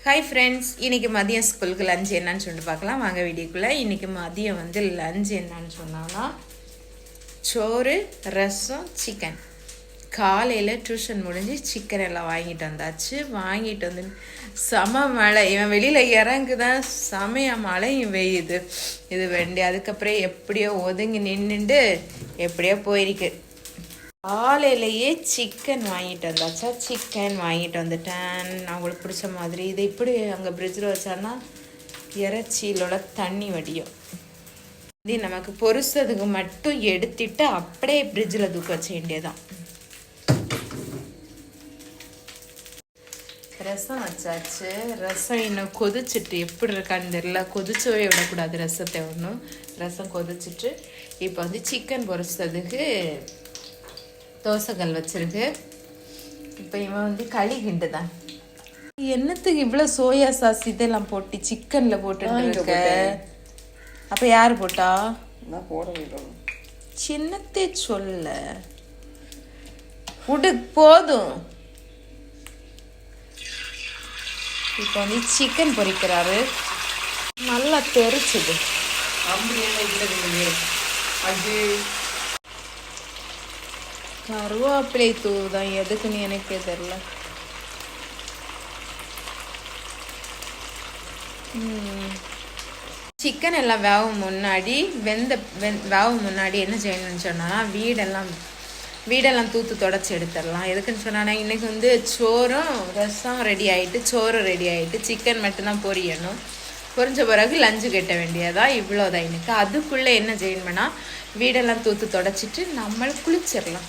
Hi friends, இன்றைக்கி மதியம் ஸ்கூலுக்கு லஞ்ச் என்னன்னு சொல்லிட்டு பார்க்கலாம் வாங்க வீடியோக்குள்ளே. இன்றைக்கி மதியம் வந்து லஞ்ச் என்னன்னு சொன்னாங்கன்னா சோறு, ரசம், சிக்கன். காலையில் டியூஷன் முடிஞ்சு சிக்கன் எல்லாம் வாங்கிட்டு வந்தாச்சு. வாங்கிட்டு வந்து செம மழை, இவன் வெளியில் இறங்குதான் செமைய மழையும் வெய்யுது. இது வேண்டி அதுக்கப்புறம் எப்படியோ ஒதுங்கி நின்றுட்டு எப்படியோ போயிருக்கு. காலையிலேயே சிக்கன் வாங்கிட்டு வந்தாச்சா, சிக்கன் வாங்கிட்டு வந்துட்டேன். அவங்களுக்கு பிடிச்ச மாதிரி இது இப்படி அங்கே ஃப்ரிட்ஜில் வச்சான்னா இறைச்சியிலோட தண்ணி வடியும். இது நமக்கு பொரிச்சதுக்கு மட்டும் எடுத்துட்டு அப்படியே ஃப்ரிட்ஜில் தூக்க வச்ச வேண்டியதான். ரசம் வச்சாச்சு. ரசம் இன்னும் கொதிச்சுட்டு எப்படி இருக்கான்னு தெரியல. கொதிச்சவே விடக்கூடாது ரசத்தை ஒன்றும். ரசம் கொதிச்சுட்டு இப்போ வந்து சிக்கன் பொரிச்சதுக்கு தோசைகள் வச்சிருக்கு. இப்போ இவன் வந்து களி கிண்டு தான். என்னத்துக்கு இவ்வளோ சோயா சாஸ் இதெல்லாம் போட்டு சிக்கனில் போட்டுருக்க? அப்போ யார் போட்டா? சின்னத்தே சொல்ல உடு போதும். இப்போ வந்து சிக்கன் பொரிக்கிறாரு. நல்லா தெரிச்சுது. கருவேப்பிலை தூள் தான், எதுக்குன்னு எனக்கே தெரில. சிக்கன் எல்லாம் வேகும் முன்னாடி வேகும் முன்னாடி என்ன செய்யணும்னு சொன்னால் வீடெல்லாம் தூத்து தொடச்சி எடுத்துடலாம். எதுக்குன்னு சொன்னால் இன்றைக்கி வந்து சோறும் ரசம் ரெடி ஆகிட்டு, சோறு ரெடி ஆகிட்டு, சிக்கன் மட்டும்தான் பொரியணும். பொரிஞ்ச பிறகு லஞ்சு கட்ட வேண்டியதா, இவ்வளோதான் எனக்கு. அதுக்குள்ளே என்ன செய்யணும்னா வீடெல்லாம் தூத்து தொடச்சிட்டு நம்ம குளிச்சிடலாம்.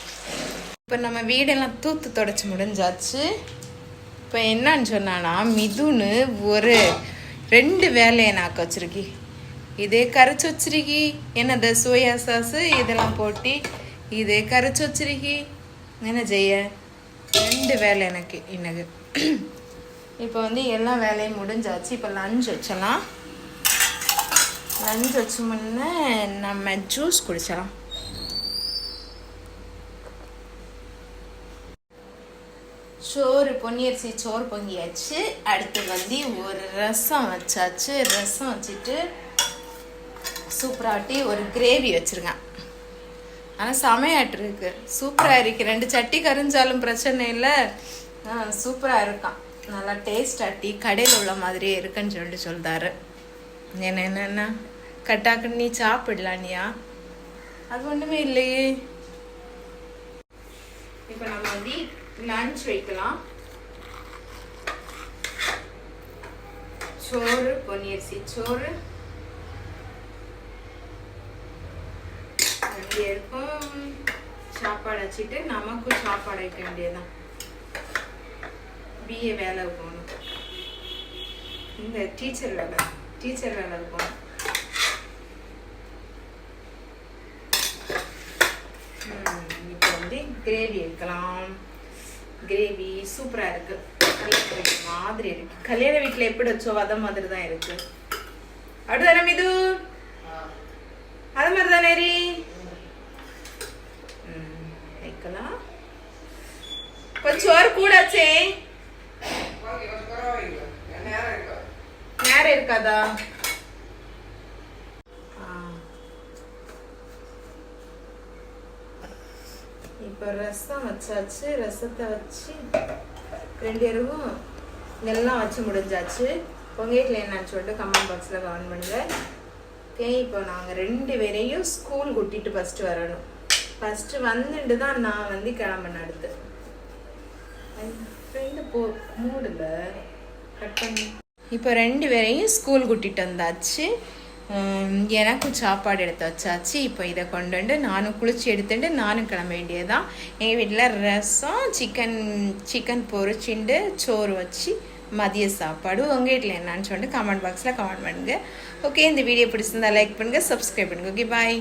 இப்போ நம்ம வீடெல்லாம் தூத்து தொடச்சி முடிஞ்சாச்சு. இப்போ என்னன்னு சொன்னான்னா மிதுன்னு ஒரு 2 வேலையை நாக்க வச்சிருக்கி. இதே கரைச்சி வச்சிருக்கி. என்னது சோயா சாஸு இதெல்லாம் போட்டு இதே கரைச்சி வச்சிருக்கி. என்ன செய்ய 2 வேலை எனக்கு இன்னைக்கு. இப்போ வந்து எல்லா வேலையும் முடிஞ்சாச்சு. இப்போ லஞ்ச் வச்சலாம். லஞ்ச் வச்ச முன்னே நம்ம ஜூஸ் குடிச்சலாம். சோறு பொன்னியரிசி சோறு பொங்கியாச்சு. அடுத்து வந்து ஒரு ரசம் வச்சாச்சு. ரசம் வச்சுட்டு சூப்பராட்டி ஒரு கிரேவி வச்சுருக்கேன். ஆனால் சமையாட்டு இருக்கு, சூப்பராக இருக்கு. 2 சட்டி கரிஞ்சாலும் பிரச்சனை இல்லை, சூப்பராக இருக்கான். நல்லா டேஸ்ட் ஆட்டி கடையில் உள்ள மாதிரியே இருக்குன்னு சொல்லிட்டு சொல்கிறாரு. என்னென்னா கட்டாக்கு நீ சாப்பிடலானியா? அது ஒன்றுமே இல்லையே. இப்போ நம்ம வந்து லஞ்ச் வைக்கலாம். சோறு பொன்னியரிசி சோறு அப்படி இருக்கும். சாப்பாடு வச்சுட்டு நமக்கும் சாப்பாடு வைக்க வேண்டியதுதான். பிஏ வேலை போகணும். இந்த டீச்சர் வேலை போகணும். இப்போ வந்து கிரேவி வைக்கலாம். கிரேவி சூப்பராக இருக்கு. கல்யாண வீட்டு மாதிரி இருக்கு. கல்யாண வீட்டில் எப்படி வச்சோ அதை மாதிரி தான் இருக்கு. அப்படிதானே மிது? அது மாதிரி தானே ரீ வைக்கலாம். கொஞ்சம் சோறு கூடாச்சே. நேரம் இருக்காதா? இப்போ ரசம் வச்சாச்சு. ரசத்தை வச்சு 2 பேருக்கும் எல்லாம் வச்சு முடிஞ்சாச்சு. உங்கள் வீட்டில் என்னன்னு சொல்லிட்டு கமெண்ட் பாக்ஸில் கமெண்ட் பண்ணுங்க. ஓகே, இப்போ நாங்கள் 2 பேரையும் ஸ்கூல் கூட்டிகிட்டு ஃபஸ்ட்டு வரணும். ஃபஸ்ட்டு வந்துட்டு தான் நான் வந்து கிளம்பினேன். அடுத்து ஃப்ரெண்டு மூடில் கட் பண்ணி இப்போ 2 பேரையும் ஸ்கூல் கூட்டிகிட்டு வந்தாச்சு. எனக்கும் சாப்பாடு எடுத்து வச்சாச்சு. இப்போ இதை கொண்டு வந்து நானும் குளிச்சு எடுத்துட்டு நானும் கிளம்ப வேண்டியதுதான். எங்கள் வீட்டில் ரசம் சிக்கன் பொரிச்சுண்டு சோறு வச்சு மதிய சாப்பாடு. உங்கள் வீட்டில் என்னான்னு சொல்லிட்டு கமெண்ட் பாக்ஸில் கமெண்ட் பண்ணுங்கள். ஓகே, இந்த வீடியோ பிடிச்சிருந்தா லைக் பண்ணுங்கள், சப்ஸ்கிரைப் பண்ணுங்கள். ஓகே, பாய்.